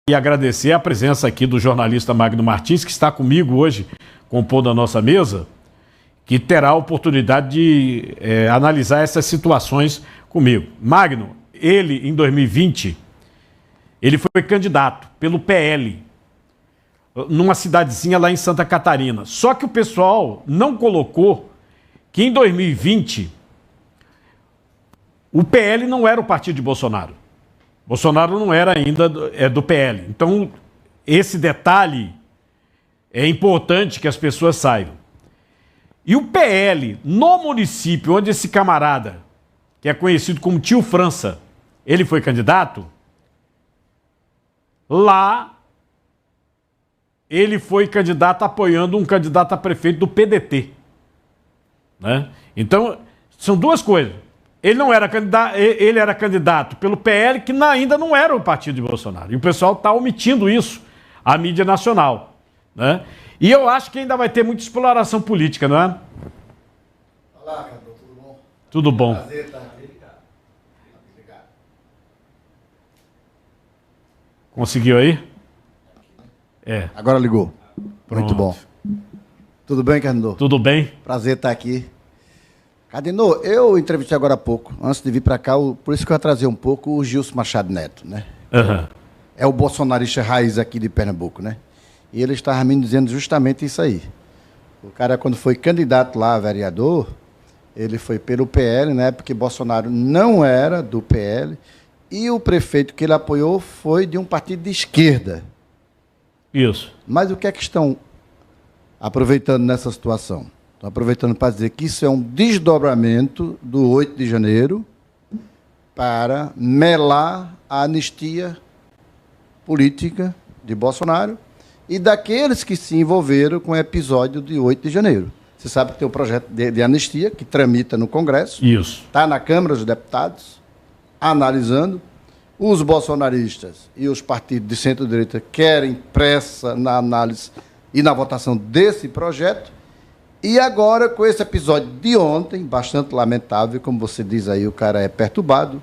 E agradecer a presença aqui do jornalista Magno Martins, que está comigo hoje, compondo a nossa mesa, que terá a oportunidade de analisar essas situações comigo. Magno, ele, em 2020, ele foi candidato pelo PL, numa cidadezinha lá em Santa Catarina. Só que o pessoal não colocou que em 2020 o PL não era o partido de Bolsonaro. Bolsonaro não era ainda do PL. Então, esse detalhe é importante que as pessoas saibam. E o PL, no município onde esse camarada, que é conhecido como Tio França, ele foi candidato, lá ele foi candidato apoiando um candidato a prefeito do PDT. Né? Então, são duas coisas. Ele não era candidato, ele era candidato pelo PL, que ainda não era o partido de Bolsonaro. E o pessoal está omitindo isso, a mídia nacional. Né? E eu acho que ainda vai ter muita exploração política, não é? Olá, Cadu, tudo bom? Tudo bom. Prazer estar aqui. Obrigado. Conseguiu aí? É. Agora ligou. Muito bom. Tudo bem, Cadu? Tudo bem? Prazer estar aqui. Cadinô, eu entrevistei agora há pouco, antes de vir para cá, por isso que eu atrasei um pouco, o Gilson Machado Neto, né? Uhum. É o bolsonarista raiz aqui de Pernambuco, né? E ele estava me dizendo justamente isso aí. O cara, quando foi candidato lá a vereador, ele foi pelo PL, né? Porque Bolsonaro não era do PL, e o prefeito que ele apoiou foi de um partido de esquerda. Isso. Mas o que é que estão aproveitando nessa situação? Estou aproveitando para dizer que isso é um desdobramento do 8 de janeiro para melar a anistia política de Bolsonaro e daqueles que se envolveram com o episódio de 8 de janeiro. Você sabe que tem um projeto de anistia que tramita no Congresso. Isso. Está na Câmara dos Deputados, analisando. Os bolsonaristas e os partidos de centro-direita querem pressa na análise e na votação desse projeto. E agora, com esse episódio de ontem, bastante lamentável, como você diz aí, o cara é perturbado,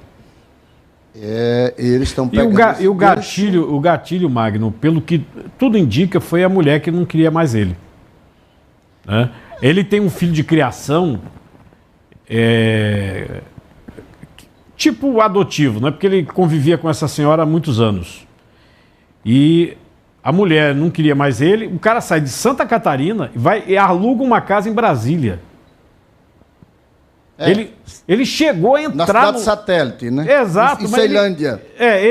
eles estão pegando... E o gatilho, Magno, pelo que tudo indica, foi a mulher que não queria mais ele. Né? Ele tem um filho de criação, tipo adotivo, né? Porque ele convivia com essa senhora há muitos anos. E a mulher não queria mais ele, o cara sai de Santa Catarina e aluga uma casa em Brasília. Ele chegou a entrar... Na cidade satélite, né? Exato. Em Ceilândia.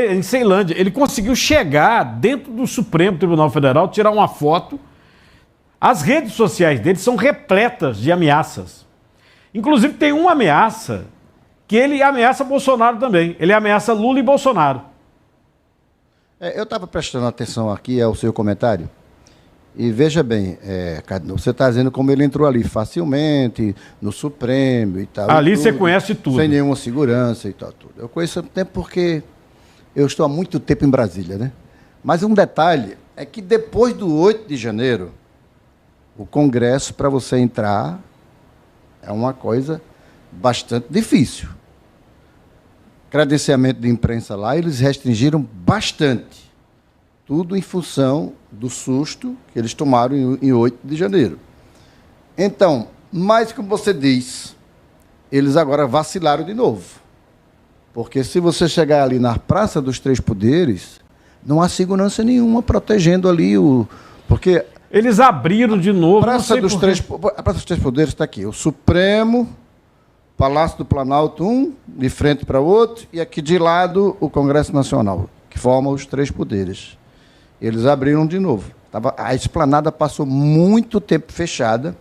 Em Ceilândia. Ele conseguiu chegar dentro do Supremo Tribunal Federal, tirar uma foto. As redes sociais dele são repletas de ameaças. Inclusive tem uma ameaça que ele ameaça Bolsonaro também. Ele ameaça Lula e Bolsonaro. Eu estava prestando atenção aqui ao seu comentário e veja bem, você está dizendo como ele entrou ali facilmente, no Supremo e tal. Ali e você conhece tudo. Sem nenhuma segurança e tal. Tudo. Eu conheço há tempo porque eu estou há muito tempo em Brasília, né? Mas um detalhe é que depois do 8 de janeiro, o Congresso, para você entrar, é uma coisa bastante difícil. Credenciamento de imprensa lá, eles restringiram bastante. Tudo em função do susto que eles tomaram em 8 de janeiro. Então, mas como você diz, eles agora vacilaram de novo. Porque se você chegar ali na Praça dos Três Poderes, não há segurança nenhuma protegendo ali o... Porque eles abriram de novo... A Praça dos Três Poderes está aqui. O Supremo... Palácio do Planalto, um de frente para o outro, e aqui de lado o Congresso Nacional, que forma os três poderes. Eles abriram de novo. A esplanada passou muito tempo fechada,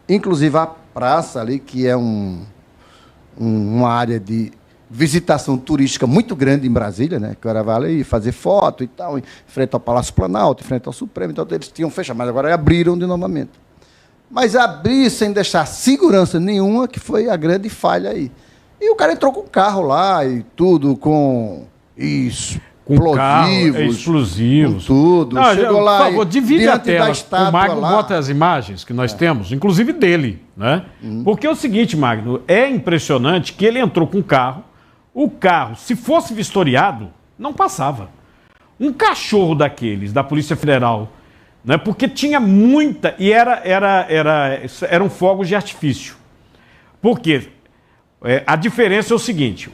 inclusive a praça ali, que é uma área de visitação turística muito grande em Brasília, né? Que o cara vai ali fazer foto e tal, em frente ao Palácio Planalto, em frente ao Supremo, então eles tinham fechado, mas agora abriram de novamente. Mas abrir sem deixar segurança nenhuma, que foi a grande falha aí. E o cara entrou com o carro lá e tudo, com explosivos. Com tudo. Não, chegou lá, por favor, divide a tela. O Magno lá. bota as imagens que nós temos, inclusive dele. Né? Porque é o seguinte, Magno, é impressionante que ele entrou com o carro, se fosse vistoriado, não passava. um cachorro daqueles, da Polícia Federal, né? Porque tinha muita, e eram fogos de artifício. Por quê? A diferença é o seguinte,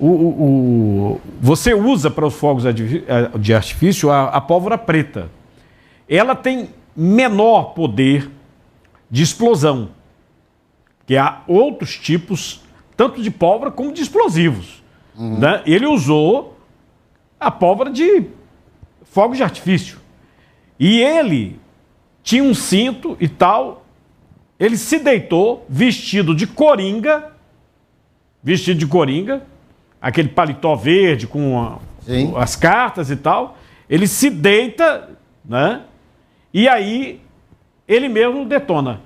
você usa para os fogos de artifício a pólvora preta. Ela tem menor poder de explosão, que há outros tipos, tanto de pólvora como de explosivos. Né? Ele usou a pólvora de fogos de artifício. E ele tinha um cinto e tal, ele se deitou vestido de coringa, aquele paletó verde com as cartas e tal, ele se deita, né? E aí ele mesmo detona.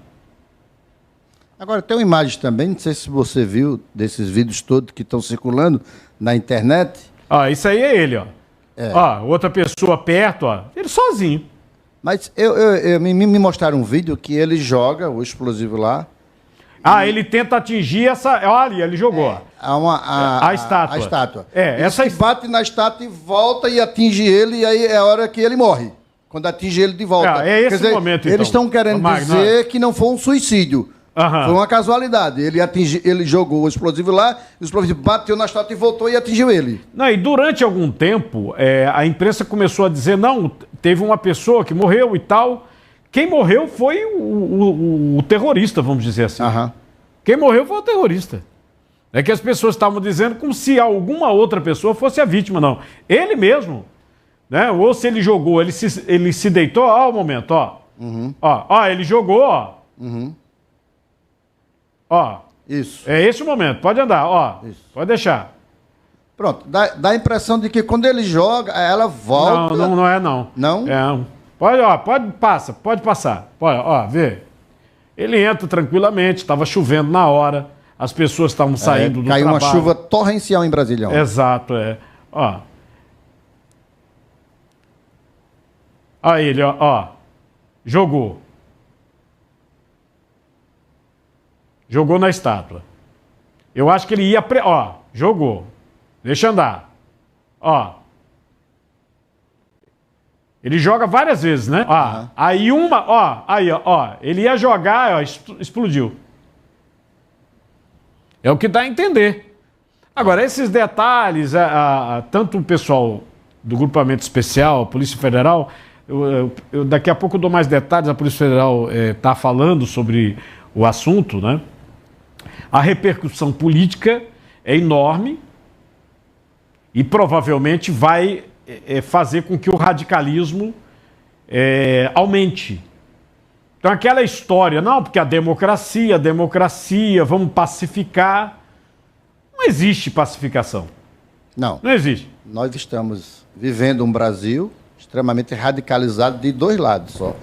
Agora, tem uma imagem também, não sei se você viu, desses vídeos todos que estão circulando na internet. Ó, isso aí é ele, ó. Ó, outra pessoa perto, ó, ele sozinho. Mas me mostraram um vídeo que ele joga o explosivo lá. Ele tenta atingir essa... Olha, ele jogou. A estátua. A estátua. Essa bate na estátua e volta e atinge ele, e aí é a hora que ele morre. Quando atinge ele de volta. É esse momento, então. Eles estão querendo dizer que não foi um suicídio. Foi uma casualidade. Ele jogou o explosivo lá, o explosivo bateu na estátua e voltou e atingiu ele. Não, e durante algum tempo, a imprensa começou a dizer, não, teve uma pessoa que morreu e tal. Quem morreu foi o terrorista, vamos dizer assim. Quem morreu foi o terrorista. É que as pessoas estavam dizendo como se alguma outra pessoa fosse a vítima, não. Ele mesmo, né? Ou se ele jogou, ele se deitou, ó o momento, ó. Ó, ele jogou, ó. Ó. Isso. É esse o momento, pode andar, ó. Isso. Pode deixar. Pronto, dá a impressão de que quando ele joga, ela volta... Não é não. Não? Pode passar. Pode, ó, vê. Ele entra tranquilamente, estava chovendo na hora, as pessoas estavam saindo do trabalho. Caiu uma chuva torrencial em Brasília. Exato, Ó. Aí ele, ó. Jogou. Jogou na estátua. Eu acho que ele ia... Ó, jogou. Deixa andar. Ó. Ele joga várias vezes, né? Ó, aí ele ia jogar, ó, explodiu. É o que dá a entender. Agora, esses detalhes, tanto o pessoal do Grupamento Especial, a Polícia Federal, daqui a pouco eu dou mais detalhes, a Polícia Federal está falando sobre o assunto, né? A repercussão política é enorme e provavelmente vai fazer com que o radicalismo aumente. Então aquela história, não, porque a democracia, vamos pacificar. Não existe pacificação. Não. Não existe. Nós estamos vivendo um Brasil extremamente radicalizado de dois lados só.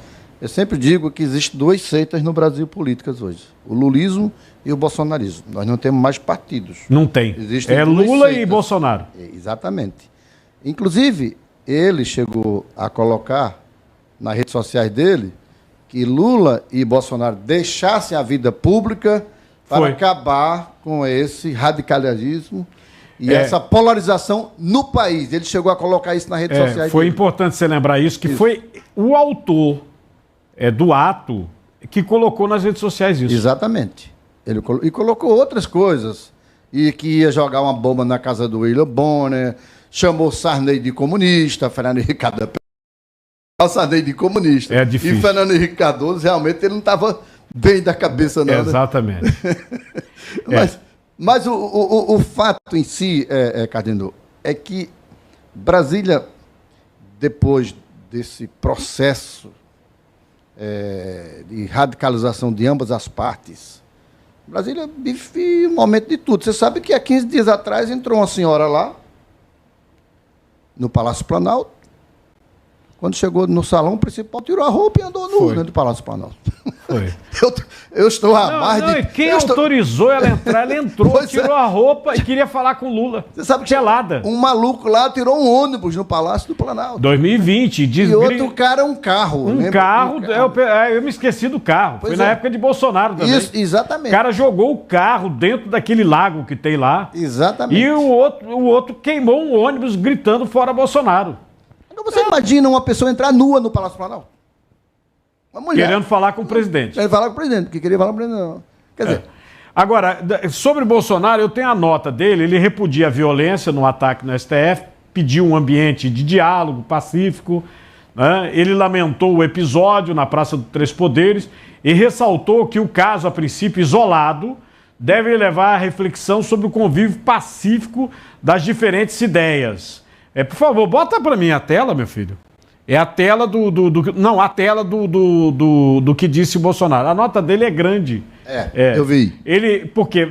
Eu sempre digo que existem duas seitas no Brasil políticas hoje. O lulismo e o bolsonarismo. Nós não temos mais partidos. Não tem. Existem Lula e Bolsonaro. Exatamente. Inclusive, ele chegou a colocar nas redes sociais dele que Lula e Bolsonaro deixassem a vida pública para acabar com esse radicalismo e essa polarização no país. Ele chegou a colocar isso nas redes sociais foi dele. importante você lembrar isso, que foi o autor do ato que colocou nas redes sociais isso. Exatamente. Ele colocou outras coisas. E que ia jogar uma bomba na casa do William Bonner, chamou Sarney de comunista, Fernando Henrique Cardoso Sarney de comunista. É difícil. E Fernando Henrique Cardoso, realmente, ele não estava bem da cabeça, não. Exatamente. Mas o fato em si, Cardinô, é que Brasília, depois desse processo de radicalização de ambas as partes, Brasília vive um momento de tudo. Você sabe que há 15 dias atrás entrou uma senhora lá, no Palácio Planalto. Quando chegou no salão principal, tirou a roupa e andou nu dentro do Palácio Planalto. Foi. Eu estou a mais de... Quem autorizou ela a entrar? Ela entrou, tirou a roupa e queria falar com Lula. Você sabe que gelada. Um maluco lá tirou um ônibus no Palácio do Planalto. 2020. E outro cara um carro. Um carro. Eu me esqueci do carro. Foi na época de Bolsonaro também. Isso, exatamente. O cara jogou o carro dentro daquele lago que tem lá. Exatamente. E o outro queimou um ônibus gritando fora Bolsonaro. Agora você imagina uma pessoa entrar nua no Palácio Planalto? Uma mulher. Querendo falar com o presidente. Querendo falar com o presidente, porque queria falar com o presidente, não. Quer dizer... Agora, sobre Bolsonaro, eu tenho a nota dele, ele repudia a violência no ataque no STF, pediu um ambiente de diálogo pacífico, né? Ele lamentou o episódio na Praça dos Três Poderes e ressaltou que o caso, a princípio isolado, deve levar à reflexão sobre o convívio pacífico das diferentes ideias. Por favor, bota para mim a tela, meu filho. É a tela a tela do que disse o Bolsonaro. A nota dele é grande. Eu vi. Porque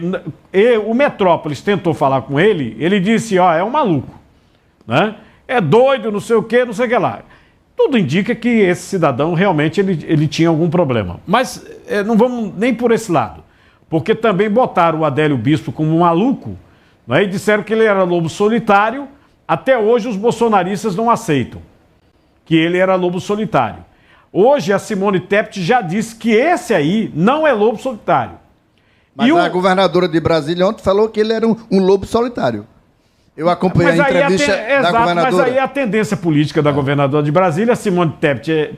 o Metrópolis tentou falar com ele, ele disse, é um maluco, né? É doido, não sei o que lá. Tudo indica que esse cidadão realmente ele tinha algum problema. Mas não vamos nem por esse lado. Porque também botaram o Adélio Bispo como um maluco, né? E disseram que ele era lobo solitário. Até hoje os bolsonaristas não aceitam que ele era lobo solitário. Hoje a Simone Tebet já disse que esse aí não é lobo solitário. Mas a governadora de Brasília ontem falou que ele era um lobo solitário. Eu acompanhei a entrevista da governadora. Mas aí a tendência política da governadora de Brasília, a Simone Tebet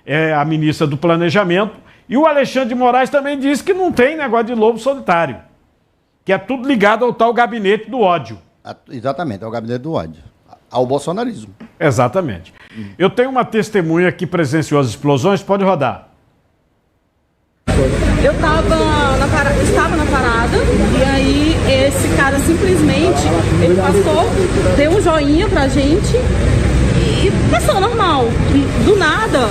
é a ministra do Planejamento, e o Alexandre de Moraes também disse que não tem negócio de lobo solitário, que é tudo ligado ao tal gabinete do ódio. Exatamente, ao gabinete do ódio. Ao bolsonarismo. Exatamente. Eu tenho uma testemunha que presenciou as explosões, pode rodar. Eu estava na parada, e aí esse cara simplesmente, ele passou, deu um joinha pra gente e passou normal. E do nada,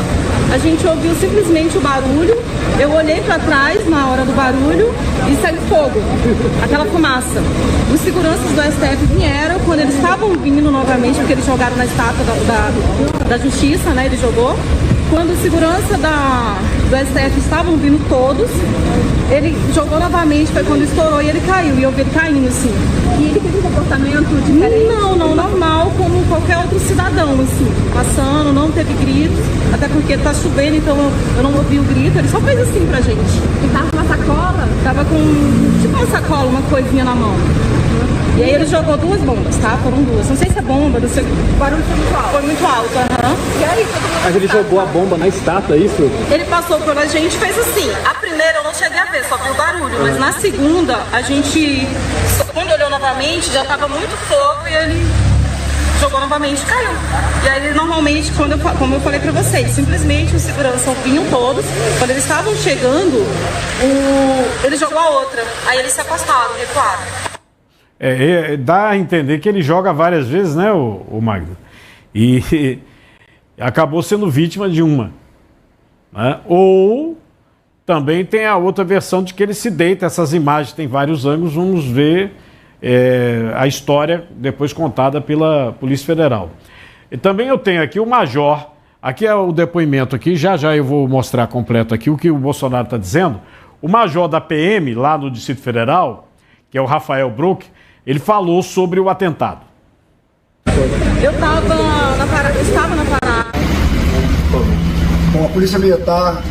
a gente ouviu simplesmente o barulho, eu olhei pra trás na hora do barulho e saiu fogo, aquela fumaça. Os seguranças do STF vieram, quando eles estavam vindo novamente, porque eles jogaram na estátua da Justiça, né, ele jogou. Quando os segurança do STF estavam vindo todos, ele jogou novamente, foi quando estourou e ele caiu. E eu vi ele caindo, assim. E ele teve um comportamento diferente? Não, normal, como qualquer outro cidadão, assim. Passando, não teve gritos, até porque tá chovendo, então eu não ouvi o grito. Ele só fez assim pra gente. E tava com uma sacola? Tava com, tipo uma sacola, uma coisinha na mão. E aí ele jogou 2 bombas, tá? Foram 2. Não sei se é bomba, não sei. O barulho foi muito alto. Foi muito alto, aham. Mas ele jogou a bomba na estátua, é isso? Ele passou por a gente e fez assim. A primeira eu não cheguei a ver, só vi o barulho. Mas na segunda, a gente, quando olhou novamente, já tava muito fogo e ele jogou novamente e caiu. E aí, normalmente, como eu falei pra vocês, simplesmente os seguranças vinham todos. Quando eles estavam chegando, ele jogou a outra. Aí eles se afastaram, recuaram. Dá a entender que ele joga várias vezes, né, o Magno? E acabou sendo vítima de uma. Né? Ou também tem a outra versão de que ele se deita. Essas imagens têm vários ângulos, vamos ver a história depois contada pela Polícia Federal. E também eu tenho aqui o Major, aqui é o depoimento aqui, já eu vou mostrar completo aqui o que o Bolsonaro está dizendo. O Major da PM, lá no Distrito Federal, que é o Rafael Bruck, ele falou sobre o atentado. Eu estava na parada. Bom, a Polícia Militar,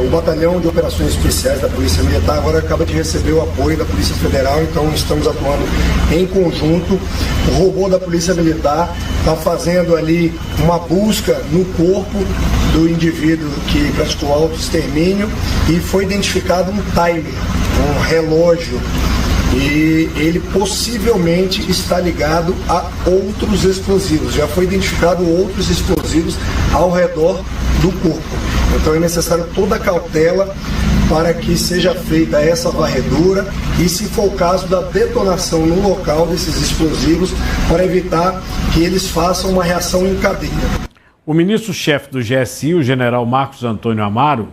o Batalhão de Operações Especiais da Polícia Militar agora acaba de receber o apoio da Polícia Federal, então estamos atuando em conjunto. O robô da Polícia Militar está fazendo ali uma busca no corpo do indivíduo que praticou autoextermínio e foi identificado um timer, um relógio. E ele possivelmente está ligado a outros explosivos. Já foi identificado outros explosivos ao redor do corpo. Então é necessário toda a cautela para que seja feita essa varredura e, se for o caso, da detonação no local desses explosivos para evitar que eles façam uma reação em cadeia. O ministro-chefe do GSI, o general Marcos Antônio Amaro,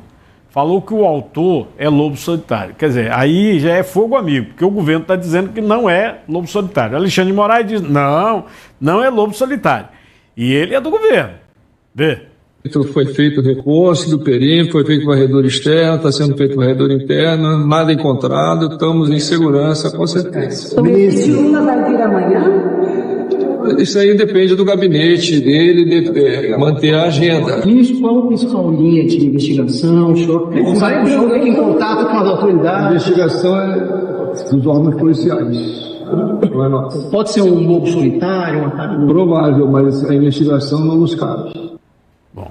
falou que o autor é lobo solitário. Quer dizer, aí já é fogo amigo, porque o governo está dizendo que não é lobo solitário. Alexandre de Moraes diz, não é lobo solitário. E ele é do governo. Vê. Então foi feito o recurso do perímetro, foi feito varredura externa, está sendo feito varredura interna, nada encontrado, estamos em segurança, com certeza. O ministro vai vir amanhã? Isso aí depende do gabinete dele, de manter a agenda. Isso, qual a principal linha de investigação? O senhor está em contato com as autoridades? A investigação é dos órgãos policiais. Não é nossa. Pode ser um lobo solitário, uma cara... Provável, mas a investigação não nos cabe. Bom,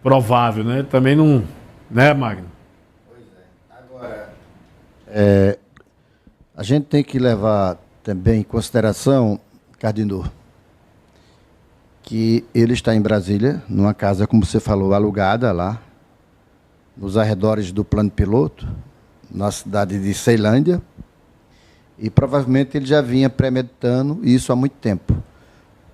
provável, né? Também não... Né, Magno? A gente tem que levar também em consideração, Cardinor, que ele está em Brasília, numa casa, como você falou, alugada lá, nos arredores do plano piloto, na cidade de Ceilândia, e provavelmente ele já vinha premeditando isso há muito tempo,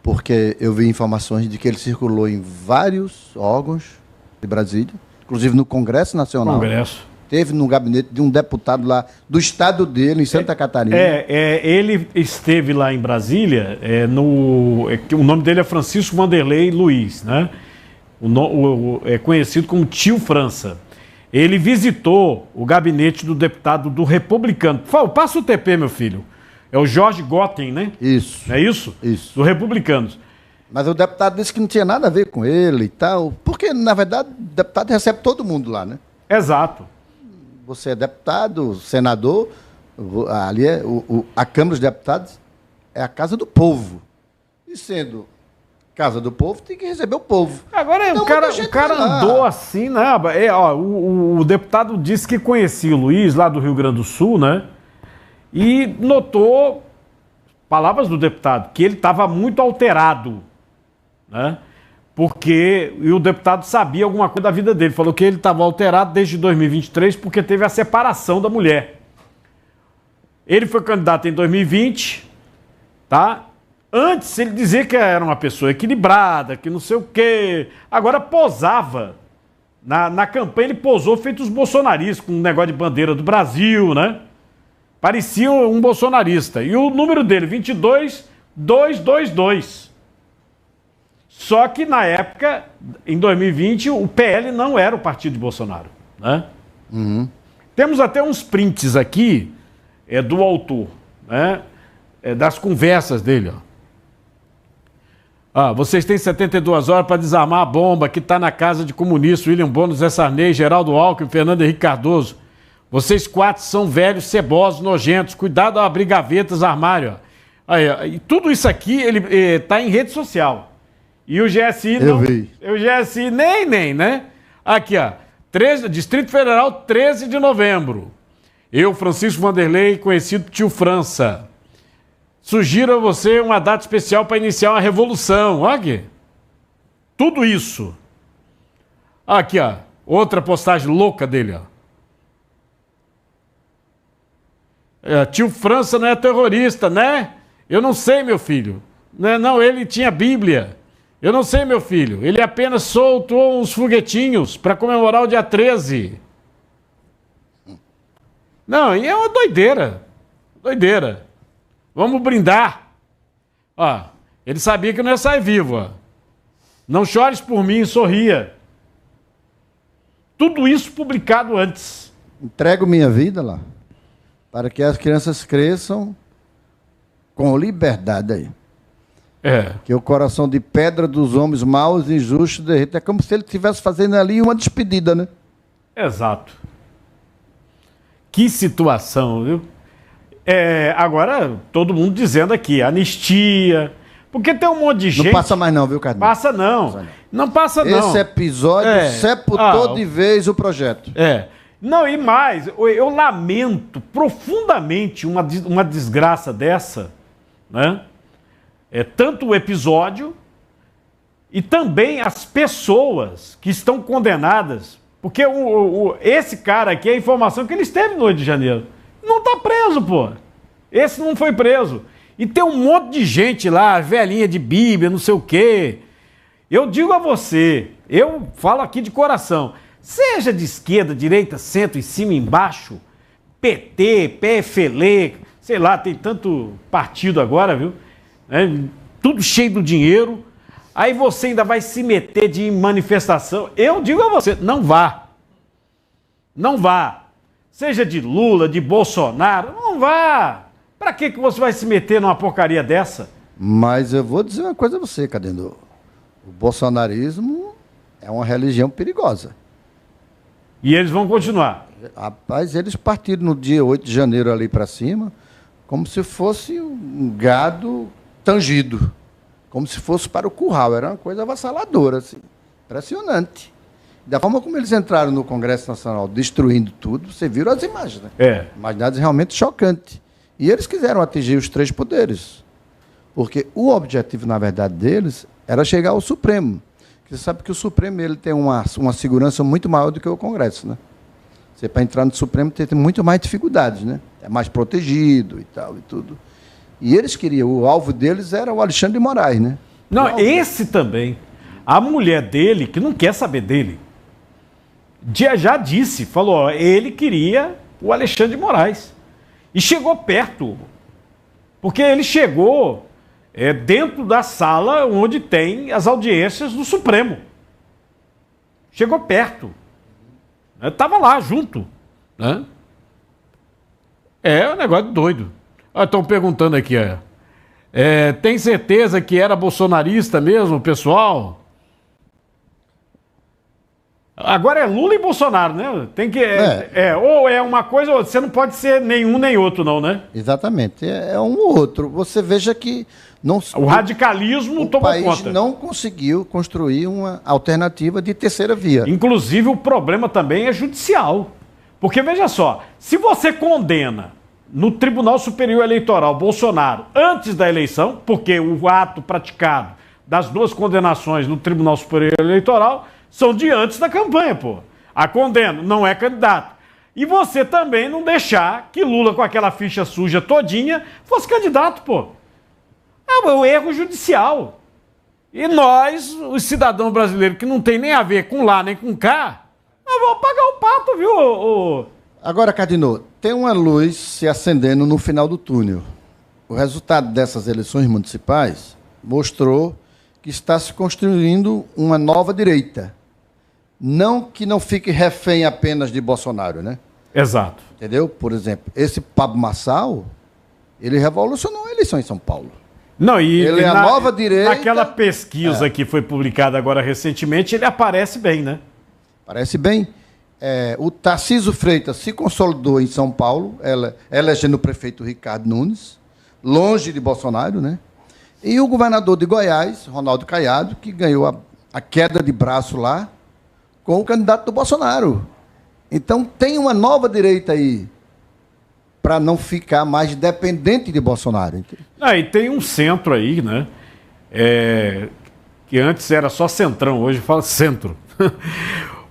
porque eu vi informações de que ele circulou em vários órgãos de Brasília, inclusive no Congresso Nacional. Congresso. Teve no gabinete de um deputado lá do estado dele, em Santa Catarina. Ele esteve lá em Brasília, o nome dele é Francisco Vanderlei Luiz, né? É conhecido como Tio França. Ele visitou o gabinete do deputado do Republicano. Passa o TP, meu filho. É o Jorge Gotten, né? Isso. Não é isso? Isso. Do Republicanos. Mas o deputado disse que não tinha nada a ver com ele e tal, porque, na verdade, o deputado recebe todo mundo lá, né? Exato. Você é deputado, senador, ali a Câmara dos Deputados é a casa do povo. E sendo casa do povo, tem que receber o povo. Agora, então, o cara andou assim, né? O deputado disse que conhecia o Luiz, lá do Rio Grande do Sul, né? E notou, palavras do deputado, que ele estava muito alterado, né? Porque o deputado sabia alguma coisa da vida dele. Falou que ele estava alterado desde 2023 porque teve a separação da mulher. Ele foi candidato em 2020, tá? Antes ele dizia que era uma pessoa equilibrada, que não sei o quê. Agora posava. Na campanha ele posou feito os bolsonaristas, com um negócio de bandeira do Brasil, né? Parecia um bolsonarista. E o número dele, 22.222. Só que na época, em 2020, o PL não era o partido de Bolsonaro, né? Uhum. Temos até uns prints aqui do autor, né? Das conversas dele, ó. Vocês têm 72 horas para desarmar a bomba que está na casa de comunistas, William Bonner, Zé Sarney, Geraldo Alckmin, Fernando Henrique Cardoso. Vocês 4 são velhos, cebosos, nojentos. Cuidado ao abrir gavetas, armário. Ó. Aí, e tudo isso aqui ele está em rede social. E o GSI não. Eu vi. O GSI nem, né? Aqui, ó. Distrito Federal, 13 de novembro. Eu, Francisco Vanderlei, conhecido Tio França. Sugiro a você uma data especial para iniciar uma revolução. Olha aqui. Tudo isso. Aqui, ó. Outra postagem louca dele, ó. Tio França não é terrorista, né? Eu não sei, meu filho. Não, ele tinha Bíblia. Eu não sei, meu filho. Ele apenas soltou uns foguetinhos para comemorar o dia 13. Não, e é uma doideira. Doideira. Vamos brindar. Ó, ele sabia que não ia sair vivo, ó. Não chores por mim, sorria. Tudo isso publicado antes. Entrego minha vida lá, para que as crianças cresçam com liberdade aí. Que o coração de pedra dos homens maus e injustos derreta. É como se ele estivesse fazendo ali uma despedida, né? Exato. Que situação, viu? Agora, todo mundo dizendo aqui, anistia. Porque tem um monte de gente... Não passa mais não, viu, Cardinal? Passa não. Não passa não. Esse episódio sepultou de vez o projeto. Não, e mais, eu lamento profundamente uma desgraça dessa, né? Tanto o episódio e também as pessoas que estão condenadas. Porque esse cara aqui, a informação que ele esteve no 8 de janeiro. Não está preso, pô. Esse não foi preso. E tem um monte de gente lá, velhinha de Bíblia, não sei o quê. Eu digo a você, eu falo aqui de coração, seja de esquerda, direita, centro, em cima e embaixo, PT, PFL, sei lá, tem tanto partido agora, viu? Tudo cheio do dinheiro. Aí você ainda vai se meter de manifestação. Eu digo a você, não vá. Não vá. Seja de Lula, de Bolsonaro, não vá. Pra que você vai se meter numa porcaria dessa? Mas eu vou dizer uma coisa a você, Cadendo. O bolsonarismo é uma religião perigosa. E eles vão continuar. Rapaz, eles partiram no dia 8 de janeiro ali para cima, como se fosse um gado tangido, como se fosse para o curral. Era uma coisa avassaladora, assim, impressionante. Da forma como eles entraram no Congresso Nacional, destruindo tudo, você viu as imagens, né? Imagens realmente chocantes. E eles quiseram atingir os 3 poderes. Porque o objetivo, na verdade, deles era chegar ao Supremo. Você sabe que o Supremo ele tem uma segurança muito maior do que o Congresso, né? Você, para entrar no Supremo, tem muito mais dificuldades, né? É mais protegido e tal, e tudo. E eles queriam, o alvo deles era o Alexandre de Moraes, né? Não, esse também. A mulher dele, que não quer saber dele, já disse, falou, ó, ele queria o Alexandre de Moraes. E chegou perto. Porque ele chegou dentro da sala onde tem as audiências do Supremo. Chegou perto. Estava lá, junto. Né? É um negócio doido. Estão perguntando aqui, tem certeza que era bolsonarista mesmo, pessoal? Agora é Lula e Bolsonaro, né? Tem que. Ou é uma coisa, ou você não pode ser nenhum nem outro, não, né? Exatamente. É um ou outro. Você veja que o radicalismo tomou conta. O país não conseguiu construir uma alternativa de terceira via. Inclusive, o problema também é judicial. Porque, veja só, se você condena no Tribunal Superior Eleitoral Bolsonaro antes da eleição, porque o ato praticado das 2 condenações no Tribunal Superior Eleitoral são de antes da campanha, pô. A condena, não é candidato. E você também não deixar que Lula, com aquela ficha suja todinha, fosse candidato, pô. É um erro judicial. E nós, os cidadãos brasileiros, que não tem nem a ver com lá nem com cá, nós vamos pagar o pato, viu? Agora, Cardinô, tem uma luz se acendendo no final do túnel. O resultado dessas eleições municipais mostrou que está se construindo uma nova direita. Não que não fique refém apenas de Bolsonaro, né? Exato. Entendeu? Por exemplo, esse Pablo Marçal, ele revolucionou a eleição em São Paulo. Não, ele é a nova direita. Naquela pesquisa que foi publicada agora recentemente, ele aparece bem, né? Parece bem. O Tarcísio Freitas se consolidou em São Paulo, elegendo o prefeito Ricardo Nunes, longe de Bolsonaro, né? E o governador de Goiás, Ronaldo Caiado, que ganhou a queda de braço lá com o candidato do Bolsonaro. Então, tem uma nova direita aí para não ficar mais dependente de Bolsonaro. E tem um centro aí, né? Que antes era só centrão, hoje fala centro.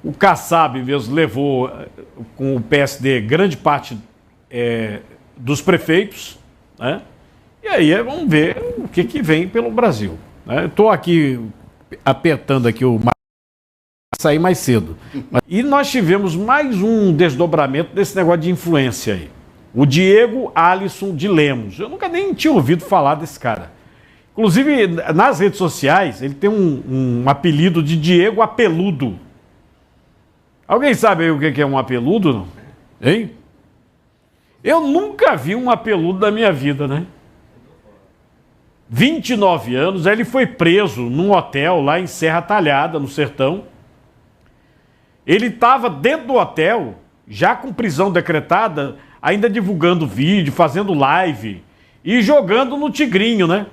O Kassab mesmo levou com o PSD grande parte dos prefeitos, né? E aí vamos ver o que vem pelo Brasil. Estou aqui apertando aqui o sair mais cedo. E nós tivemos mais um desdobramento desse negócio de influência aí. O Diego Alisson de Lemos. Eu nunca nem tinha ouvido falar desse cara. Inclusive, nas redes sociais, ele tem um apelido de Diego Apeludo. Alguém sabe aí o que é um apeludo? Não? Hein? Eu nunca vi um apeludo na minha vida, né? 29 anos, aí ele foi preso num hotel lá em Serra Talhada, no Sertão. Ele estava dentro do hotel, já com prisão decretada, ainda divulgando vídeo, fazendo live e jogando no Tigrinho, né?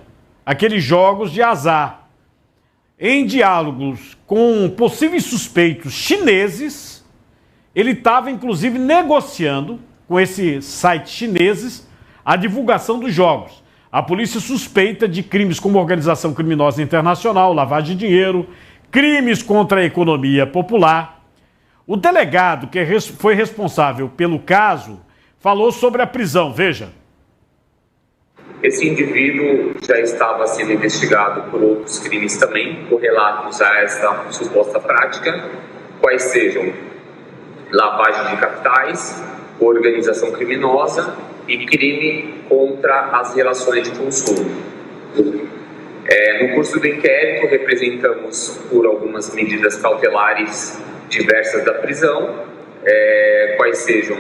Aqueles jogos de azar. Em diálogos com possíveis suspeitos chineses, ele estava inclusive negociando com esses sites chineses a divulgação dos jogos. A polícia suspeita de crimes como organização criminosa internacional, lavagem de dinheiro, crimes contra a economia popular. O delegado que foi responsável pelo caso falou sobre a prisão. Veja. Esse indivíduo já estava sendo investigado por outros crimes também, correlatos a esta suposta prática, quais sejam lavagem de capitais, organização criminosa e crime contra as relações de consumo. No curso do inquérito, representamos por algumas medidas cautelares diversas da prisão, quais sejam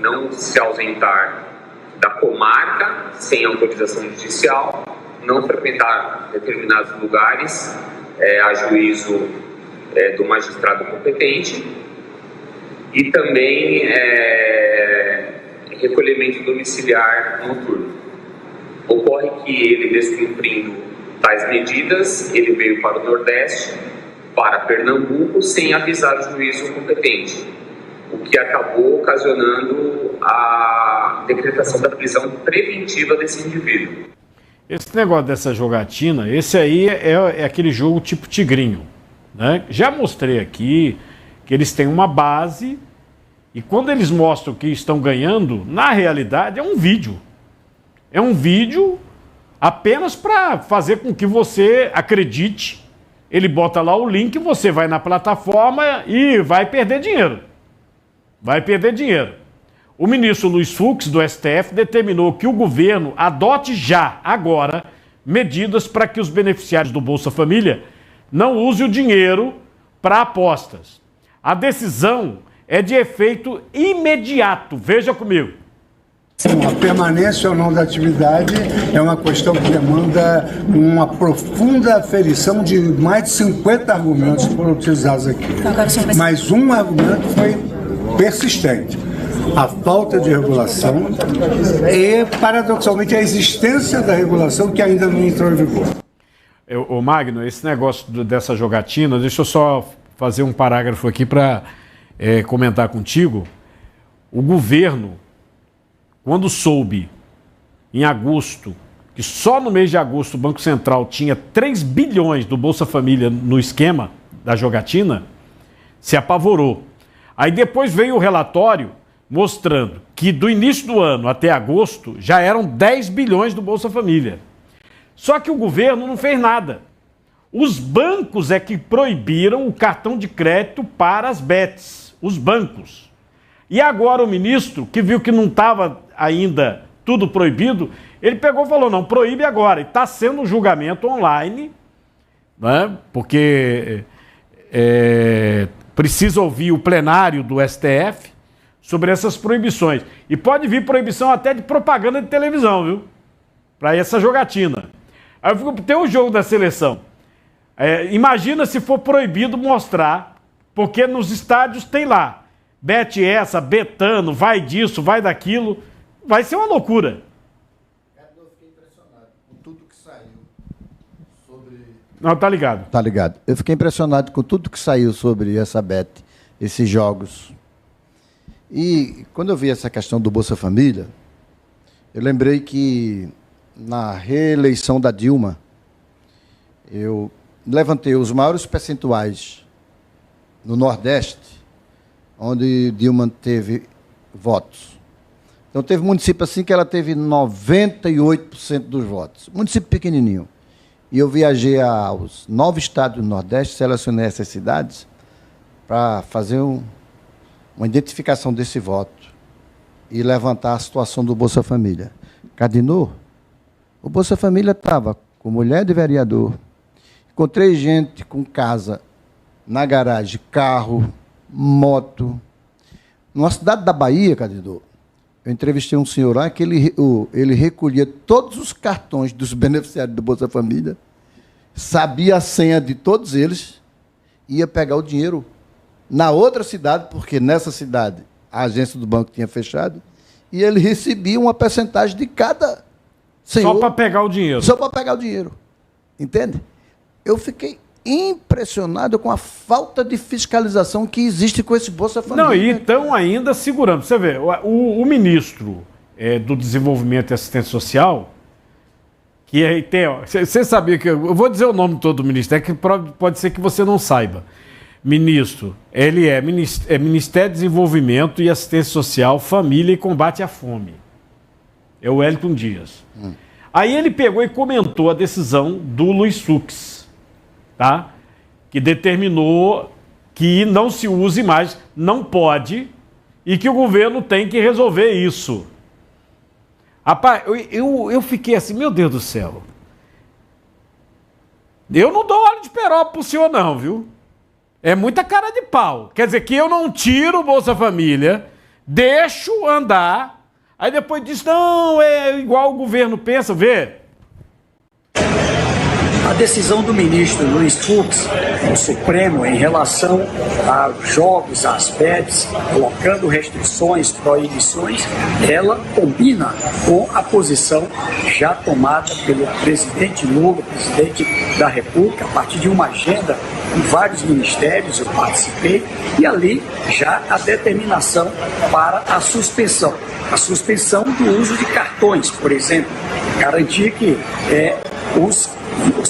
não se ausentar da comarca sem autorização judicial, não frequentar determinados lugares a juízo do magistrado competente e também recolhimento domiciliar noturno. Ocorre que ele, descumprindo tais medidas, ele veio para o Nordeste, para Pernambuco, sem avisar o juízo competente, o que acabou ocasionando a decretação da prisão preventiva desse indivíduo. Esse negócio dessa jogatina, esse aí é aquele jogo tipo tigrinho, né? Já mostrei aqui que eles têm uma base e quando eles mostram que estão ganhando, na realidade é um vídeo. É um vídeo apenas para fazer com que você acredite. Ele bota lá o link, você vai na plataforma e vai perder dinheiro. Vai perder dinheiro. O ministro Luiz Fux, do STF, determinou que o governo adote já, agora, medidas para que os beneficiários do Bolsa Família não usem o dinheiro para apostas. A decisão é de efeito imediato. Veja comigo. A permanência ou não da atividade é uma questão que demanda uma profunda aferição de mais de 50 argumentos que foram utilizados aqui. Mas um argumento foi persistente. A falta de regulação e, paradoxalmente, a existência da regulação que ainda não entrou em vigor. Ô Magno, esse negócio dessa jogatina, deixa eu só fazer um parágrafo aqui para comentar contigo. O governo, quando soube, em agosto, que só no mês de agosto o Banco Central tinha 3 bilhões do Bolsa Família no esquema da jogatina, se apavorou. Aí depois veio o relatório mostrando que do início do ano até agosto já eram 10 bilhões do Bolsa Família. Só que o governo não fez nada. Os bancos é que proibiram o cartão de crédito para as bets, os bancos. E agora o ministro, que viu que não estava ainda tudo proibido, ele pegou e falou, não, proíbe agora. E está sendo um julgamento online, né? Porque precisa ouvir o plenário do STF sobre essas proibições. E pode vir proibição até de propaganda de televisão, viu? Para essa jogatina. Aí eu fico, tem o jogo da seleção. Imagina se for proibido mostrar, porque nos estádios tem lá, bet essa, betano, vai disso, vai daquilo, vai ser uma loucura. Eu fiquei impressionado com tudo que saiu sobre... Não, tá ligado. Tá ligado. Eu fiquei impressionado com tudo que saiu sobre essa bet, esses jogos. E quando eu vi essa questão do Bolsa Família, eu lembrei que na reeleição da Dilma, eu levantei os maiores percentuais no Nordeste, onde Dilma teve votos. Então teve município assim que ela teve 98% dos votos. Município pequenininho. E eu viajei aos 9 estados do Nordeste, selecionei essas cidades para fazer uma identificação desse voto e levantar a situação do Bolsa Família. Cardinô, o Bolsa Família estava com mulher de vereador, encontrei gente com casa na garagem, carro, moto. Numa cidade da Bahia, Cardinô, eu entrevistei um senhor lá que ele recolhia todos os cartões dos beneficiários do Bolsa Família, sabia a senha de todos eles, ia pegar o dinheiro na outra cidade, porque nessa cidade a agência do banco tinha fechado, e ele recebia uma percentagem de cada senhor. Só para pegar o dinheiro. Só para pegar o dinheiro. Entende? Eu fiquei impressionado com a falta de fiscalização que existe com esse Bolsa Família. Não, e estão ainda segurando. Você vê, o ministro do Desenvolvimento e Assistência Social, que tem... Você sabia que... Eu vou dizer o nome todo do ministro, é que pode ser que você não saiba. Ministro, ele é Ministério de Desenvolvimento e Assistência Social, Família e Combate à Fome. É o Wellington Dias. Aí ele pegou e comentou a decisão do Luiz Fux, tá? Que determinou que não se use mais, não pode, e que o governo tem que resolver isso. Rapaz, eu fiquei assim, meu Deus do céu. Eu não dou óleo de peroba pro senhor não, viu? É muita cara de pau. Quer dizer que eu não tiro o Bolsa Família, deixo andar, aí depois diz, não, é igual o governo pensa, vê. A decisão do ministro Luiz Fux, do Supremo, em relação aos jogos, às bets, colocando restrições, proibições, ela combina com a posição já tomada pelo presidente Lula, presidente da República, a partir de uma agenda em vários ministérios, eu participei, e ali já a determinação para a suspensão do uso de cartões, por exemplo, garantir que os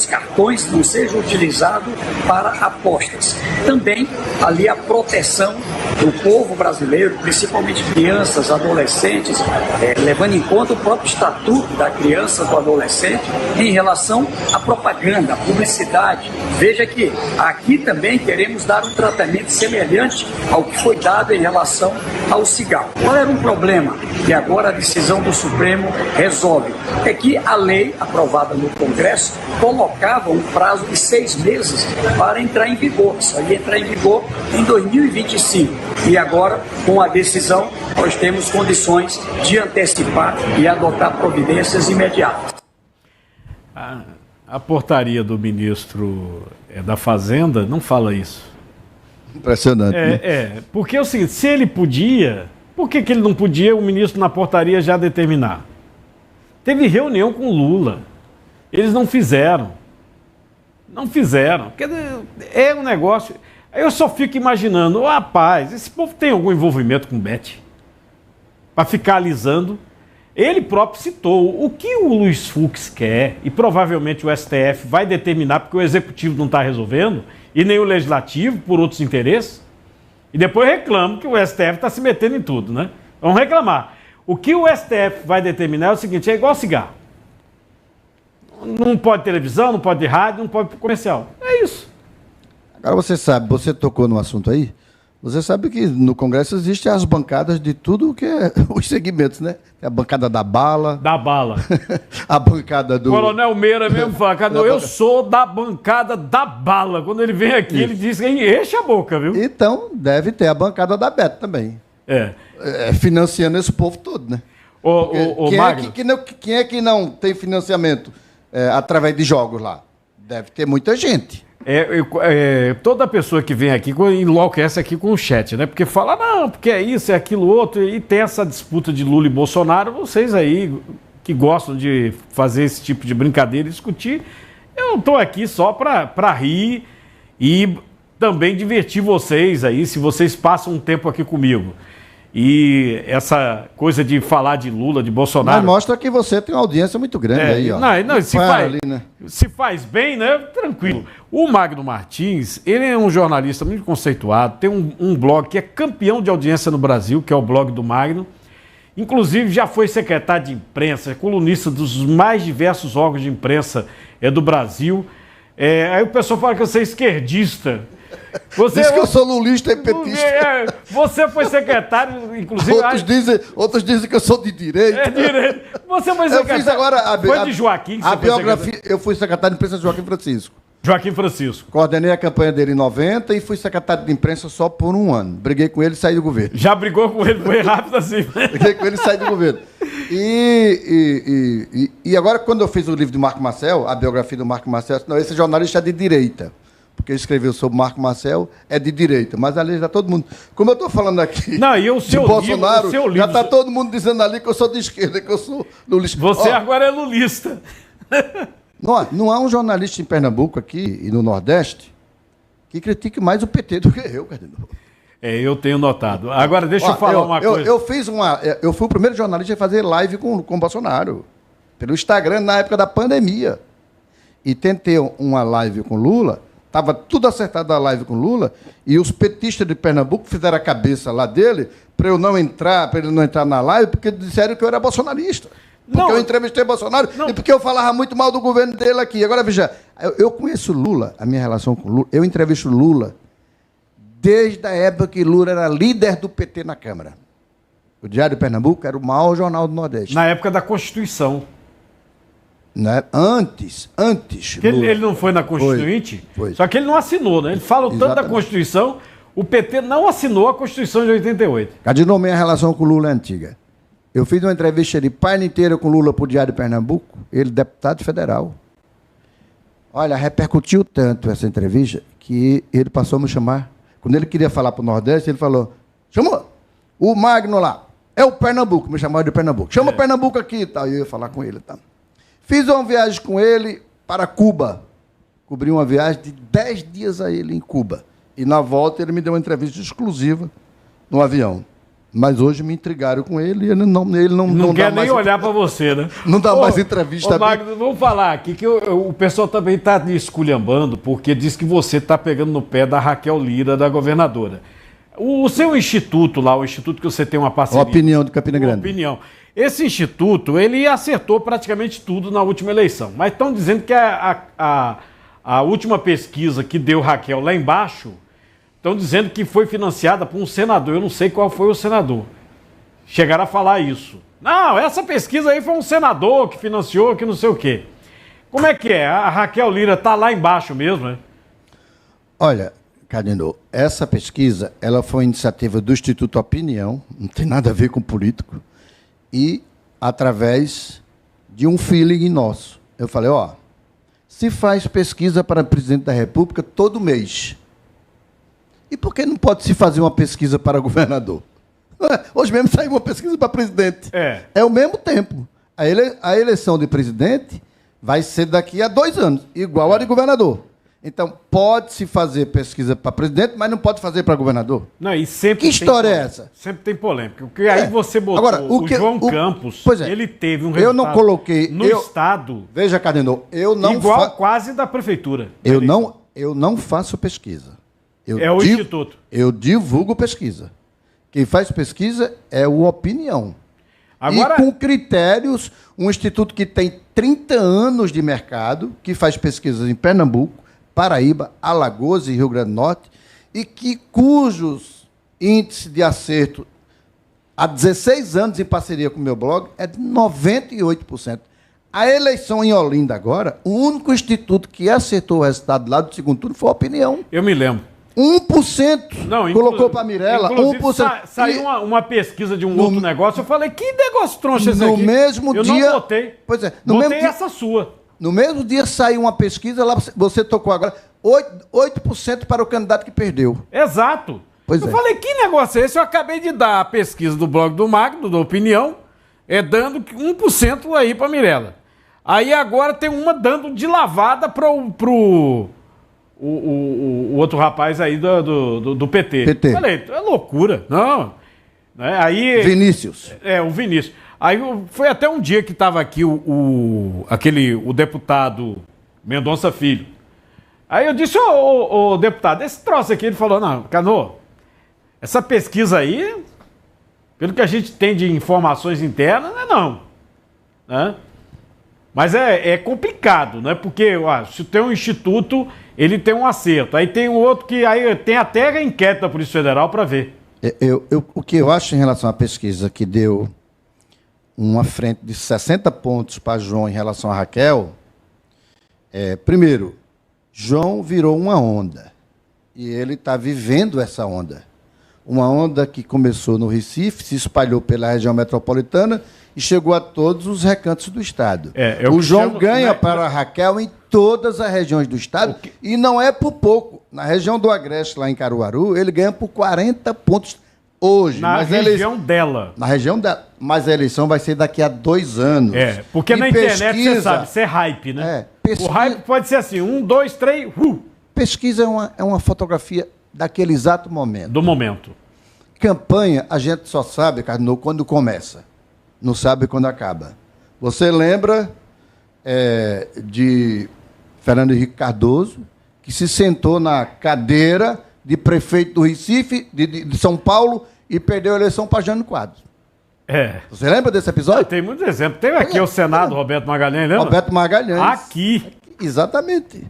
cartões não sejam utilizados para apostas. Também ali a proteção do povo brasileiro, principalmente crianças, adolescentes, levando em conta o próprio estatuto da criança, do adolescente, em relação à propaganda, à publicidade. Veja que aqui também queremos dar um tratamento semelhante ao que foi dado em relação ao cigarro. Qual era um problema que agora a decisão do Supremo resolve? É que a lei aprovada no Congresso colocava um prazo de 6 meses para entrar em vigor. Isso ia entrar em vigor em 2025. E agora, com a decisão, nós temos condições de antecipar e adotar providências imediatas. A portaria do ministro da Fazenda não fala isso. Impressionante, né? Porque é o seguinte, se ele podia, por que ele não podia o ministro na portaria já determinar? Teve reunião com Lula. Eles não fizeram. Não fizeram. Quer dizer, é um negócio... Eu só fico imaginando, rapaz, esse povo tem algum envolvimento com bet? Para ficar alisando. Ele próprio citou o que o Luiz Fux quer, e provavelmente o STF vai determinar, porque o Executivo não está resolvendo, e nem o Legislativo, por outros interesses. E depois reclamam que o STF está se metendo em tudo, né? Vamos reclamar. O que o STF vai determinar é o seguinte, é igual cigarro. Não pode televisão, não pode rádio, não pode comercial. É isso. Agora você sabe, você tocou no assunto aí, você sabe que no Congresso existem as bancadas de tudo que é os segmentos, né? Tem a bancada da bala. Da bala. A bancada do... Coronel Meira mesmo fala, eu sou da bancada da bala. Quando ele vem aqui, ele diz que enche a boca, viu? Então, deve ter a bancada da Beto também. Financiando esse povo todo, né? Quem é que não tem financiamento através de jogos lá? Deve ter muita gente. Toda pessoa que vem aqui enlouquece aqui com o chat, né? Porque fala, não, porque é isso, é aquilo outro, e tem essa disputa de Lula e Bolsonaro. Vocês aí que gostam de fazer esse tipo de brincadeira e discutir, eu estou aqui só para rir e também divertir vocês aí, se vocês passam um tempo aqui comigo. E essa coisa de falar de Lula, de Bolsonaro... Mas mostra que você tem uma audiência muito grande aí, ó. Se faz bem, né? Tranquilo. O Magno Martins, ele é um jornalista muito conceituado, tem um blog que é campeão de audiência no Brasil, que é o blog do Magno. Inclusive, já foi secretário de imprensa, colunista dos mais diversos órgãos de imprensa do Brasil. Aí o pessoal fala que você é esquerdista. Diz que eu sou lulista e petista. Você foi secretário, inclusive... Outros dizem que eu sou de direita. Você foi secretário. Eu fiz agora foi de Joaquim. A biografia, eu fui secretário de imprensa de Joaquim Francisco. Joaquim Francisco. Coordenei a campanha dele em 90 e fui secretário de imprensa só por 1 ano. Briguei com ele e saí do governo. Já brigou com ele, foi rápido assim. Briguei com ele e saí do governo. E agora, quando eu fiz o livro de Marco Marcel, a biografia do Marco Marcel, não, esse jornalista é de direita. Porque ele escreveu sobre Marco Marcel, é de direita. Mas ali já todo mundo... Como eu estou falando aqui de Bolsonaro, já está todo mundo dizendo ali que eu sou de esquerda, que eu sou lulista. Você agora é lulista. Não há um jornalista em Pernambuco aqui e no Nordeste que critique mais o PT do que eu, Cardinal. Eu tenho notado. Agora, deixa eu falar uma coisa. Eu fui o primeiro jornalista a fazer live com o Bolsonaro. Pelo Instagram, na época da pandemia. E tentei uma live com Lula... Estava tudo acertado da live com Lula e os petistas de Pernambuco fizeram a cabeça lá dele para ele não entrar na live, porque disseram que eu era bolsonarista. Porque eu entrevistei Bolsonaro e porque eu falava muito mal do governo dele aqui. Agora, veja, eu conheço Lula, a minha relação com Lula, eu entrevisto Lula desde a época que Lula era líder do PT na Câmara. O Diário de Pernambuco era o maior jornal do Nordeste. Na época da Constituição. Né? Antes. Ele não foi na Constituinte? Foi. Só que ele não assinou, né? Ele falou tanto da Constituição, o PT não assinou a Constituição de 88. Cardinal, minha relação com o Lula é antiga. Eu fiz uma entrevista de página inteira com o Lula para o Diário de Pernambuco, ele deputado federal. Olha, repercutiu tanto essa entrevista que ele passou a me chamar. Quando ele queria falar para o Nordeste, ele falou, chamou o Magno lá, é o Pernambuco, me chamava de Pernambuco. Chama o Pernambuco aqui e tal, e eu ia falar com ele. Tá? Fiz uma viagem com ele para Cuba. Cobri uma viagem de 10 dias a ele em Cuba. E na volta ele me deu uma entrevista exclusiva no avião. Mas hoje me intrigaram com ele e ele não quer nem olhar para você, né? Não dá mais entrevista. Magno, vamos falar aqui que o pessoal também está esculhambando porque diz que você está pegando no pé da Raquel Lira, da governadora. O seu instituto lá, o instituto que você tem uma parceria... Opinião de Campina Grande. Opinião. Esse instituto, ele acertou praticamente tudo na última eleição. Mas estão dizendo que a última pesquisa que deu Raquel lá embaixo... Estão dizendo que foi financiada por um senador. Eu não sei qual foi o senador. Chegaram a falar isso. Não, essa pesquisa aí foi um senador que financiou, que não sei o quê. Como é que é? A Raquel Lira está lá embaixo mesmo, né? Olha, Cadinho, essa pesquisa ela foi iniciativa do Instituto Opinião, não tem nada a ver com político, e através de um feeling nosso. Eu falei, ó, se faz pesquisa para presidente da República todo mês... E por que não pode se fazer uma pesquisa para governador? Hoje mesmo saiu uma pesquisa para presidente. É o mesmo tempo. A eleição de presidente vai ser daqui a 2 anos, igual a de governador. Então, pode-se fazer pesquisa para presidente, mas não pode fazer para governador. Não, e sempre que história é essa? Sempre tem polêmica. Porque aí você botou agora, o João Campos, ele teve um resultado eu não coloquei, no Estado... Veja, Cadinho, eu não... Igual quase da prefeitura. Eu não faço pesquisa. Instituto. Eu divulgo pesquisa. Quem faz pesquisa é o Opinião. Agora... E com critérios, um instituto que tem 30 anos de mercado, que faz pesquisas em Pernambuco, Paraíba, Alagoas e Rio Grande do Norte, e cujos índices de acerto há 16 anos em parceria com o meu blog é de 98%. A eleição em Olinda agora, o único instituto que acertou o resultado lá do segundo turno foi a Opinião. Eu me lembro. 1% não, colocou para a Mirella, 1%. Saiu uma pesquisa de um outro negócio, eu falei, que negócio troncha esse aqui? No mesmo dia... Eu não votei. Pois é. Votei essa sua. No mesmo dia saiu uma pesquisa, lá você tocou agora, 8% para o candidato que perdeu. Exato. Eu falei, que negócio é esse? Eu acabei de dar a pesquisa do blog do Magno, da Opinião, dando 1% aí para a Mirella. Aí agora tem uma dando de lavada pro outro rapaz aí do PT. Falei, é loucura. Não. Aí, Vinícius. O Vinícius. Aí foi até um dia que estava aqui o deputado Mendonça Filho. Aí eu disse, ô deputado, esse troço aqui, ele falou, não, Cano, essa pesquisa aí, pelo que a gente tem de informações internas, não. Né? Mas é complicado, né? Porque se tem um instituto, ele tem um acerto. Aí tem um outro que aí tem até a enquete da Polícia Federal para ver. O que eu acho em relação à pesquisa que deu uma frente de 60 pontos para João em relação a Raquel, primeiro, João virou uma onda. E ele está vivendo essa onda. Uma onda que começou no Recife, se espalhou pela região metropolitana e chegou a todos os recantos do Estado. O João ganha para a Raquel em todas as regiões do Estado e não é por pouco. Na região do Agreste, lá em Caruaru, ele ganha por 40 pontos hoje. Na região dela. Na região dela. Mas a eleição vai ser daqui a 2 anos. Porque na internet, você sabe, isso é hype, né? O hype pode ser assim, 1, 2, 3, Pesquisa é uma fotografia daquele exato momento. Do momento. Campanha, a gente só sabe, Carlos, quando começa. Não sabe quando acaba. Você lembra de Fernando Henrique Cardoso, que se sentou na cadeira de prefeito do Recife, de São Paulo, e perdeu a eleição para Jânio Quadros. Você lembra desse episódio? Tem muitos exemplos. Tem aqui o Senado, Roberto Magalhães, lembra? Roberto Magalhães. Aqui. Exatamente.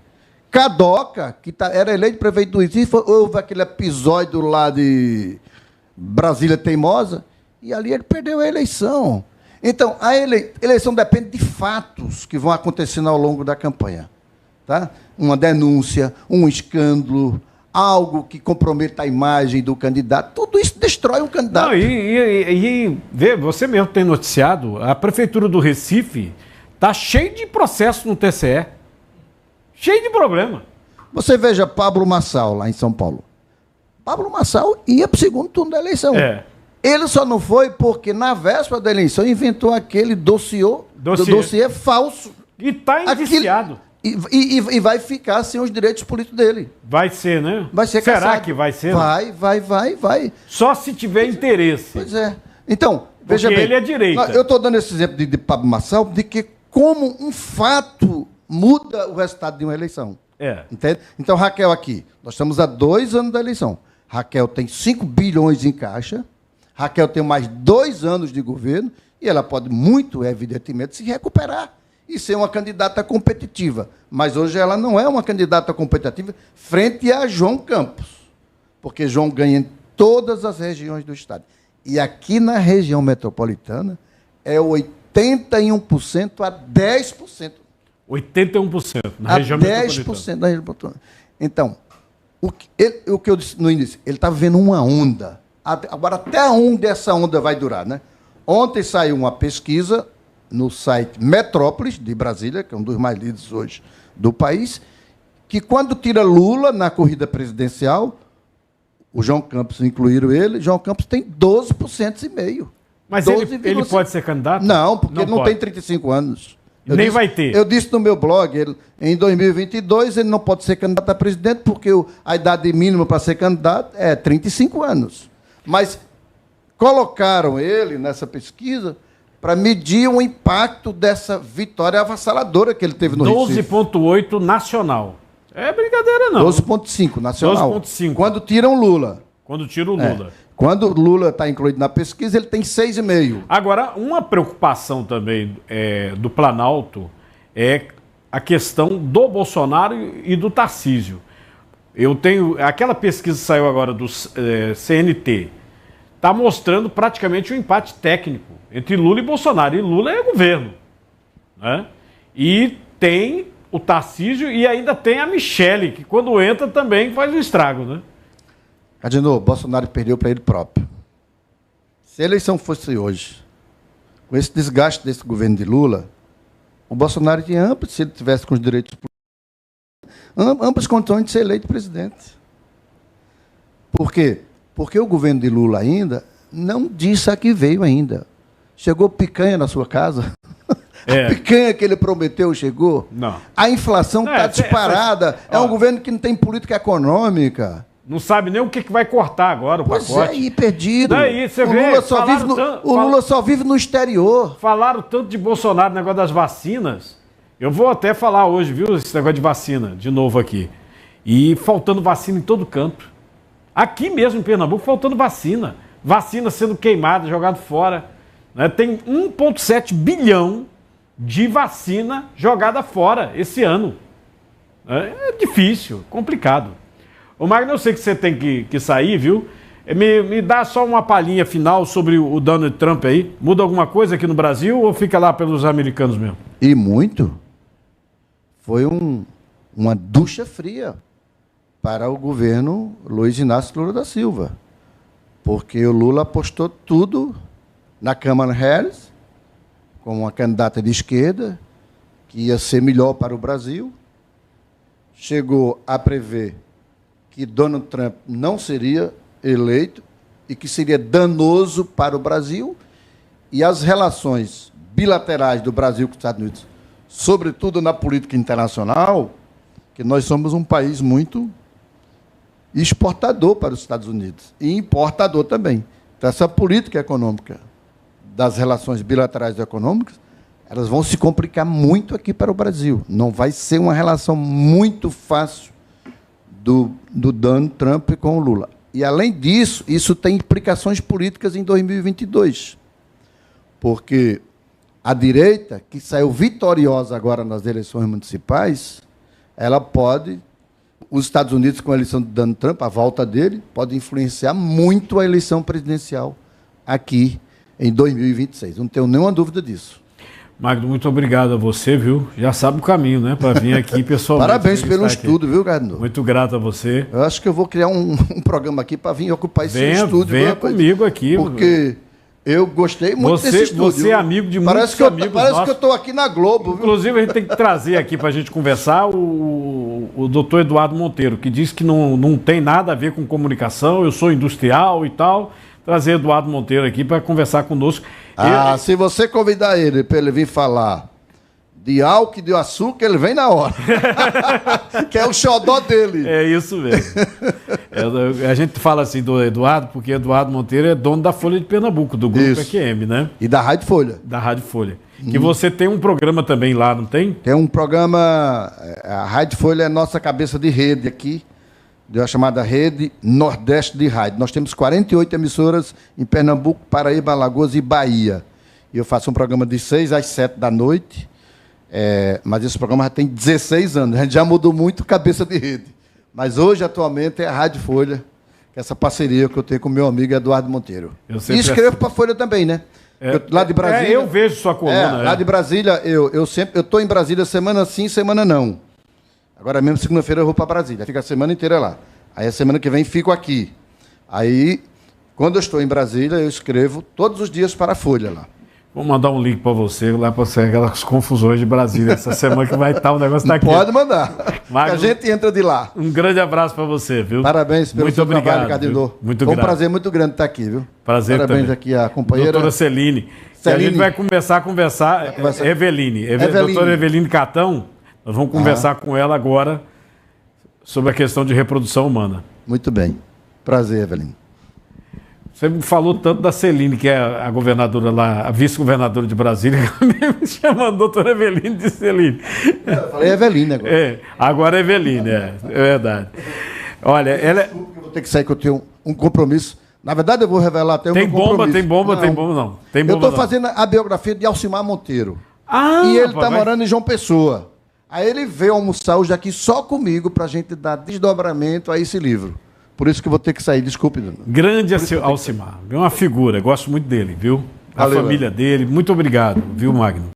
Cadoca, que era eleito prefeito do Recife, houve aquele episódio lá de Brasília Teimosa, e ali ele perdeu a eleição. Então, a eleição depende de fatos que vão acontecendo ao longo da campanha. Tá? Uma denúncia, um escândalo, algo que comprometa a imagem do candidato, tudo isso destrói um candidato. Não, e você mesmo tem noticiado, a Prefeitura do Recife está cheia de processos no TCE. Cheio de problema. Você veja Pablo Marçal, lá em São Paulo. Pablo Marçal ia para o segundo turno da eleição. Ele só não foi porque, na véspera da eleição, inventou aquele dossiê falso. E está indiciado. E vai ficar sem os direitos políticos dele. Vai ser, né? Vai ser Será caçado. que vai ser? Vai. Só se tiver interesse. Pois é. Então, porque veja bem. Ele é direita. Eu estou dando esse exemplo de Pablo Marçal de que como um fato muda o resultado de uma eleição. Entende? Então, Raquel aqui, nós estamos há 2 anos da eleição. Raquel tem 5 bilhões em caixa. Raquel tem mais 2 anos de governo e ela pode muito, evidentemente, se recuperar e ser uma candidata competitiva. Mas hoje ela não é uma candidata competitiva frente a João Campos, porque João ganha em todas as regiões do estado. E aqui na região metropolitana é 81% a 10%. 81% na região metropolitana. 10% na região metropolitana. Então, o que eu disse no início, ele está vivendo uma onda. Agora, até onde essa onda vai durar, né? Ontem saiu uma pesquisa no site Metrópolis, de Brasília, que é um dos mais lidos hoje do país, que quando tira Lula na corrida presidencial, o João Campos, incluíram ele, João Campos tem 12,5%. Mas ele pode ser candidato? Não, porque ele não tem 35 anos. Vai ter. Eu disse no meu blog, em 2022 ele não pode ser candidato a presidente, porque a idade mínima para ser candidato é 35 anos. Mas colocaram ele nessa pesquisa para medir o impacto dessa vitória avassaladora que ele teve no Recife. 12,8 nacional. É brincadeira, não. 12,5 nacional. 12,5. Quando tiram Lula. Quando tira o Lula. Quando o Lula está incluído na pesquisa, ele tem 6,5. Agora, uma preocupação também do Planalto é a questão do Bolsonaro e do Tarcísio. Eu tenho... Aquela pesquisa que saiu agora do CNT está mostrando praticamente um empate técnico entre Lula e Bolsonaro. E Lula é governo. Né? E tem o Tarcísio e ainda tem a Michele, que quando entra também faz um estrago, né? Adinô, Bolsonaro perdeu para ele próprio. Se a eleição fosse hoje, com esse desgaste desse governo de Lula, o Bolsonaro tinha amplas, se ele tivesse com os direitos políticos, amplas condições de ser eleito presidente. Por quê? Porque o governo de Lula ainda não disse a que veio ainda. Chegou picanha na sua casa? A picanha que ele prometeu chegou? Não. A inflação está disparada. É um governo que não tem política econômica. Não sabe nem o que vai cortar agora o pacote. Pois é, e perdido. Daí, você o Lula só vive no exterior. Falaram tanto de Bolsonaro, negócio das vacinas. Eu vou até falar hoje, viu, esse negócio de vacina, de novo aqui. E faltando vacina em todo canto. Aqui mesmo em Pernambuco, faltando vacina. Vacina sendo queimada, jogada fora. Né? Tem 1,7 bilhão de vacina jogada fora esse ano. É difícil, complicado. Ô Magno, eu sei que você tem que sair, viu? Me dá só uma palhinha final sobre o Donald Trump aí. Muda alguma coisa aqui no Brasil ou fica lá pelos americanos mesmo? E muito. Foi uma ducha fria para o governo Luiz Inácio Lula da Silva. Porque o Lula apostou tudo na Kamala Harris, como uma candidata de esquerda, que ia ser melhor para o Brasil. Chegou a prever que Donald Trump não seria eleito e que seria danoso para o Brasil, e as relações bilaterais do Brasil com os Estados Unidos, sobretudo na política internacional, que nós somos um país muito exportador para os Estados Unidos e importador também. Então, essa política econômica das relações bilaterais e econômicas, elas vão se complicar muito aqui para o Brasil. Não vai ser uma relação muito fácil do Donald Trump com o Lula. E, além disso, isso tem implicações políticas em 2022. Porque a direita, que saiu vitoriosa agora nas eleições municipais, ela pode, os Estados Unidos com a eleição de Donald Trump, a volta dele, pode influenciar muito a eleição presidencial aqui em 2026. Não tenho nenhuma dúvida disso. Magno, muito obrigado a você, viu? Já sabe o caminho, né? Para vir aqui pessoalmente. Parabéns pelo estudo, viu, Gardner? Muito grato a você. Eu acho que eu vou criar um programa aqui para vir ocupar esse estúdio. Venha comigo aqui. Porque eu gostei muito desse estúdio. Você é amigo de muitos amigos Parece que eu estou aqui na Globo. Inclusive, a gente tem que trazer aqui para a gente conversar o o doutor Eduardo Monteiro, que diz que não tem nada a ver com comunicação, eu sou industrial e tal. Trazer Eduardo Monteiro aqui para conversar conosco. Se você convidar ele para ele vir falar de álcool e de açúcar, ele vem na hora. Que é o xodó dele. É isso mesmo. A gente fala assim do Eduardo, porque Eduardo Monteiro é dono da Folha de Pernambuco, do Grupo EQM, né? E da Rádio Folha. Da Rádio Folha. Que você tem um programa também lá, não tem? Tem um programa, a Rádio Folha é nossa cabeça de rede aqui, de uma chamada Rede Nordeste de Rádio. Nós temos 48 emissoras em Pernambuco, Paraíba, Alagoas e Bahia. E eu faço um programa de 6 às 7 da noite, mas esse programa já tem 16 anos, a gente já mudou muito cabeça de rede. Mas hoje, atualmente, é a Rádio Folha, que é essa parceria que eu tenho com o meu amigo Eduardo Monteiro. E escrevo para a Folha também, né? Lá de Brasília. Eu vejo sua coluna. Lá de Brasília, eu estou em Brasília semana sim, semana não. Agora mesmo, segunda-feira, eu vou para Brasília. Fico a semana inteira lá. Aí, a semana que vem, fico aqui. Aí, quando eu estou em Brasília, eu escrevo todos os dias para a Folha lá. Vou mandar um link para você, lá para você, aquelas confusões de Brasília. Essa semana que vai estar, o negócio está aqui. Pode mandar. Magno, que a gente entra de lá. Um grande abraço para você, viu? Parabéns pelo seu trabalho, Cadinor. Muito Foi um prazer muito grande estar aqui, viu? Prazer Parabéns também. Aqui à companheira. Doutora Celine. A gente vai começar a conversar. Eveline. Doutora Eveline Catão, nós vamos conversar com ela agora sobre a questão de reprodução humana. Muito bem. Prazer, Eveline. Você me falou tanto da Celine, que é a governadora lá, a vice-governadora de Brasília, me chamando a doutora Eveline de Celine. Eu falei Eveline agora. Agora é Eveline, é verdade. Olha, ela... Eu vou ter que sair que eu tenho um compromisso. Na verdade, eu vou revelar até o meu compromisso. Tem bomba, não. Eu estou fazendo a biografia de Alcimar Monteiro. E ele está morando em João Pessoa. Aí ele veio almoçar hoje aqui só comigo para a gente dar desdobramento a esse livro. Por isso que eu vou ter que sair, desculpe. Grande Alcimar, é uma figura, gosto muito dele, viu? A família dele, muito obrigado, viu, Magno?